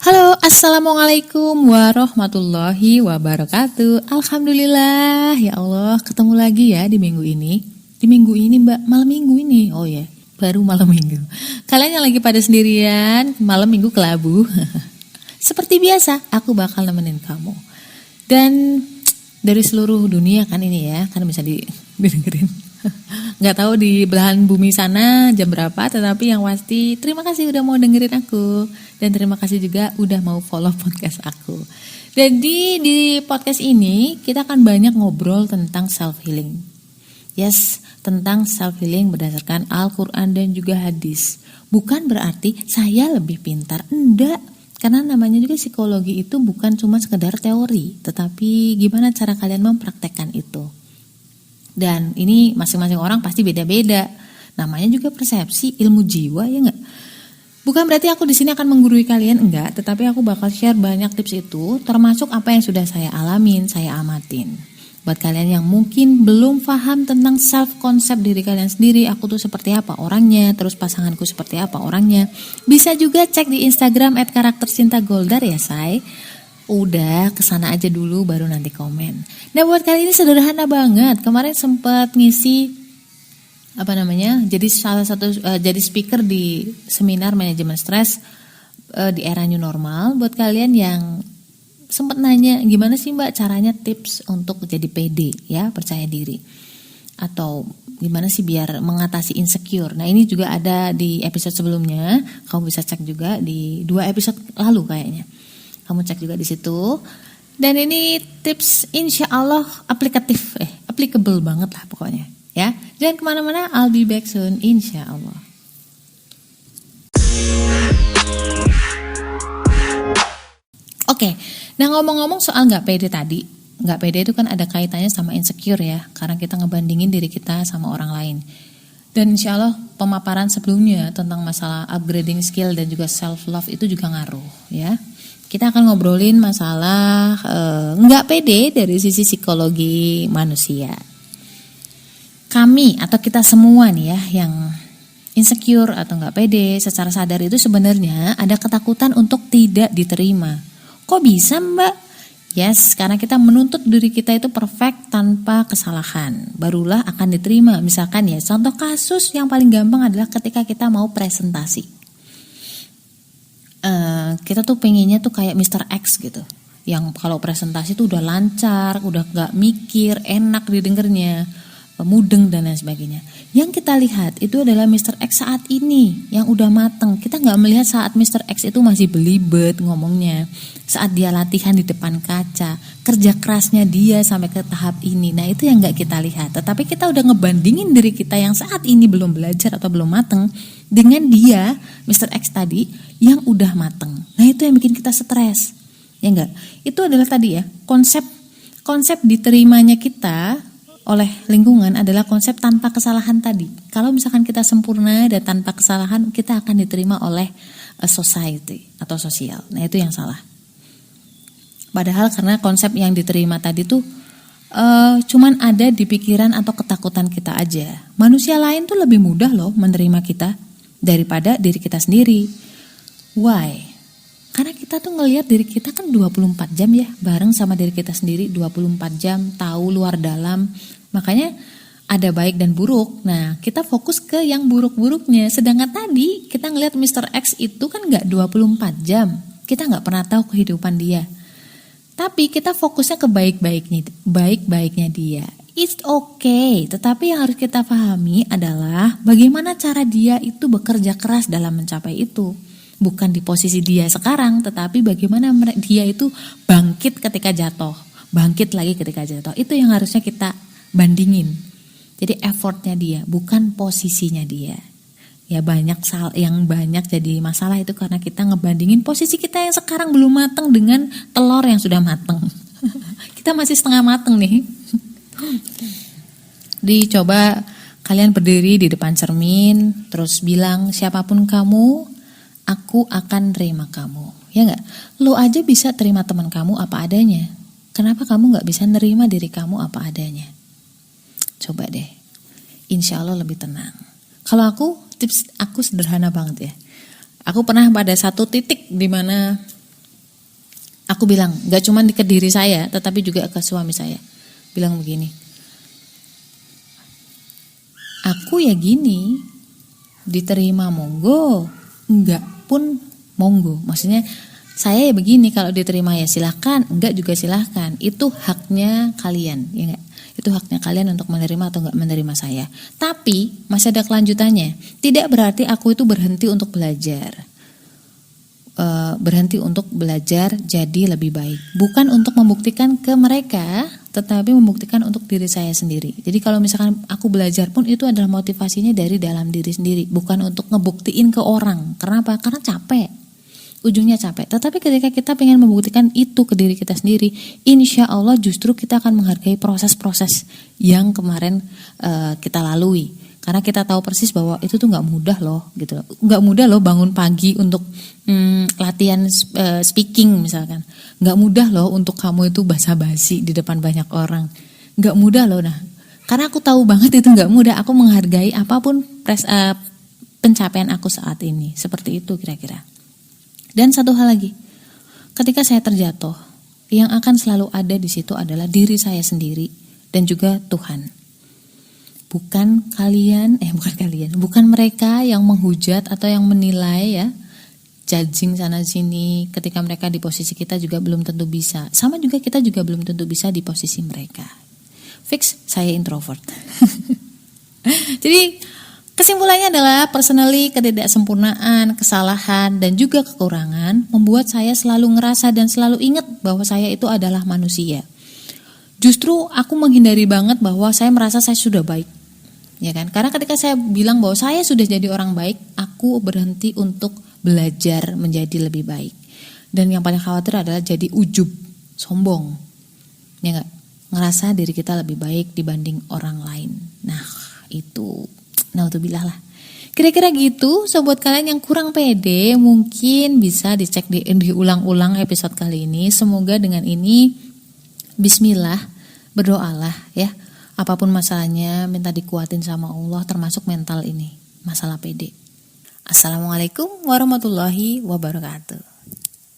Halo, assalamualaikum warahmatullahi wabarakatuh. Alhamdulillah, ya Allah, ketemu lagi ya di minggu ini. Di minggu ini mbak, malam minggu ini. Oh ya, baru malam minggu. Kalian yang lagi pada sendirian, malam minggu kelabu. Seperti biasa, aku bakal nemenin kamu. Dan dari seluruh dunia kan ini ya, kan bisa didengerin. Nggak tahu di belahan bumi sana jam berapa, tetapi yang pasti terima kasih udah mau dengerin aku, dan terima kasih juga udah mau follow podcast aku. Jadi di podcast ini kita akan banyak ngobrol tentang self healing. Yes, tentang self healing berdasarkan Al-Quran dan juga hadis. Bukan berarti saya lebih pintar, enggak. Karena namanya juga psikologi itu bukan cuma sekedar teori, tetapi gimana cara kalian mempraktekkan itu. Dan ini masing-masing orang pasti beda-beda. Namanya juga persepsi, ilmu jiwa, ya enggak? Bukan berarti aku di sini akan menggurui kalian, enggak. Tetapi aku bakal share banyak tips itu, termasuk apa yang sudah saya alamin, saya amatin. Buat kalian yang mungkin belum paham tentang self-concept diri kalian sendiri, aku tuh seperti apa orangnya, terus pasanganku seperti apa orangnya, bisa juga cek di Instagram @karaktercintagoldar ya say. Udah kesana aja dulu baru nanti komen. Nah buat kali ini sederhana banget. Kemarin sempat ngisi jadi salah satu jadi speaker di seminar manajemen stres di era new normal. Buat kalian yang sempat nanya gimana sih mbak caranya tips untuk jadi pede ya, percaya diri, atau gimana sih biar mengatasi insecure. Nah ini juga ada di episode sebelumnya. Kamu bisa cek juga di 2 episode lalu kayaknya. Kamu cek juga di situ. Dan ini tips insya Allah applicable banget lah pokoknya. Ya, jangan kemana-mana. I'll be back soon, insya Allah. Oke, nah ngomong-ngomong soal nggak pede tadi, nggak pede itu kan ada kaitannya sama insecure ya, karena kita ngebandingin diri kita sama orang lain. Dan insya Allah pemaparan sebelumnya tentang masalah upgrading skill dan juga self love itu juga ngaruh ya. Kita akan ngobrolin masalah nggak pede dari sisi psikologi manusia. Kami atau kita semua nih ya yang insecure atau nggak pede secara sadar itu sebenarnya ada ketakutan untuk tidak diterima. Kok bisa mbak? Yes, karena kita menuntut diri kita itu perfect tanpa kesalahan. Barulah akan diterima. Misalkan ya, contoh kasus yang paling gampang adalah ketika kita mau presentasi. Kita tuh pengennya tuh kayak Mr. X gitu, yang kalau presentasi tuh udah lancar, udah gak mikir, enak didengarnya, mudeng dan lain sebagainya. Yang kita lihat itu adalah Mr. X saat ini yang udah mateng. Kita gak melihat saat Mr. X itu masih belibet ngomongnya, saat dia latihan di depan kaca, kerja kerasnya dia sampai ke tahap ini. Nah itu yang gak kita lihat. Tetapi kita udah ngebandingin diri kita yang saat ini belum belajar atau belum mateng dengan dia, Mr. X tadi, yang udah mateng. Nah itu yang bikin kita stres. Ya enggak? Itu adalah tadi ya, konsep diterimanya kita oleh lingkungan adalah konsep tanpa kesalahan tadi. Kalau misalkan kita sempurna dan tanpa kesalahan, kita akan diterima oleh society atau sosial. Nah itu yang salah. Padahal karena konsep yang diterima tadi tuh cuman ada di pikiran atau ketakutan kita aja. Manusia lain tuh lebih mudah loh menerima kita daripada diri kita sendiri. Why? Karena kita tuh ngelihat diri kita kan 24 jam ya, bareng sama diri kita sendiri 24 jam, tahu luar dalam. Makanya ada baik dan buruk. Nah, kita fokus ke yang buruk-buruknya. Sedangkan tadi kita ngelihat Mr. X itu kan gak 24 jam. Kita gak pernah tahu kehidupan dia. Tapi kita fokusnya ke baik-baiknya dia. It's okay, tetapi yang harus kita pahami adalah bagaimana cara dia itu bekerja keras dalam mencapai itu. Bukan di posisi dia sekarang, tetapi bagaimana dia itu bangkit ketika jatuh, bangkit lagi ketika jatuh. Itu yang harusnya kita bandingin. Jadi effortnya dia, bukan posisinya dia. Ya banyak yang banyak jadi masalah itu karena kita ngebandingin posisi kita yang sekarang belum mateng dengan telur yang sudah mateng. Kita masih setengah mateng nih. Dicoba kalian berdiri di depan cermin, terus bilang siapapun kamu, aku akan terima kamu. Ya gak? Lo aja bisa terima teman kamu apa adanya. Kenapa kamu gak bisa nerima diri kamu apa adanya? Coba deh. Insya Allah lebih tenang. Kalau tips aku sederhana banget ya. Aku pernah pada satu titik di mana Aku bilang, gak cuma ke diri saya, tetapi juga ke suami saya. Bilang begini, aku ya gini, diterima monggo, enggak pun monggo. Maksudnya saya ya begini, kalau diterima ya silahkan, enggak juga silahkan. Itu haknya kalian, ya enggak? Itu haknya kalian untuk menerima atau enggak menerima saya. Tapi masih ada kelanjutannya. Tidak berarti aku itu berhenti untuk belajar. Berhenti untuk belajar jadi lebih baik. Bukan untuk membuktikan ke mereka, tetapi membuktikan untuk diri saya sendiri. Jadi kalau misalkan aku belajar pun itu adalah motivasinya dari dalam diri sendiri, bukan untuk ngebuktiin ke orang. Kenapa? Karena capek. Ujungnya capek. Tetapi ketika kita pengen membuktikan itu ke diri kita sendiri, insya Allah justru kita akan menghargai proses-proses yang kemarin kita lalui. Karena kita tahu persis bahwa itu tuh nggak mudah loh, gitu. Nggak mudah loh bangun pagi untuk latihan speaking misalkan. Nggak mudah loh untuk kamu itu basa-basi di depan banyak orang. Nggak mudah loh. Nah, karena aku tahu banget itu nggak mudah. Aku menghargai apapun pencapaian aku saat ini. Seperti itu kira-kira. Dan satu hal lagi, ketika saya terjatuh, yang akan selalu ada di situ adalah diri saya sendiri dan juga Tuhan. Bukan mereka yang menghujat atau yang menilai ya, judging sana sini. Ketika mereka di posisi kita juga belum tentu bisa. Sama juga kita juga belum tentu bisa di posisi mereka. Fix saya introvert. Jadi kesimpulannya adalah personally ketidaksempurnaan, kesalahan dan juga kekurangan membuat saya selalu ngerasa dan selalu ingat bahwa saya itu adalah manusia. Justru aku menghindari banget bahwa saya merasa saya sudah baik, ya kan? Karena ketika saya bilang bahwa saya sudah jadi orang baik, aku berhenti untuk belajar menjadi lebih baik. Dan yang paling khawatir adalah jadi ujub, sombong, ya nggak? Ngerasa diri kita lebih baik dibanding orang lain. Nah itu, naudzubillah lah. Kira-kira gitu. So buat kalian yang kurang pede, mungkin bisa dicek diulang-ulang episode kali ini. Semoga dengan ini bismillah, berdoalah ya. Apapun masalahnya minta dikuatin sama Allah, termasuk mental ini, masalah pede. Assalamualaikum warahmatullahi wabarakatuh.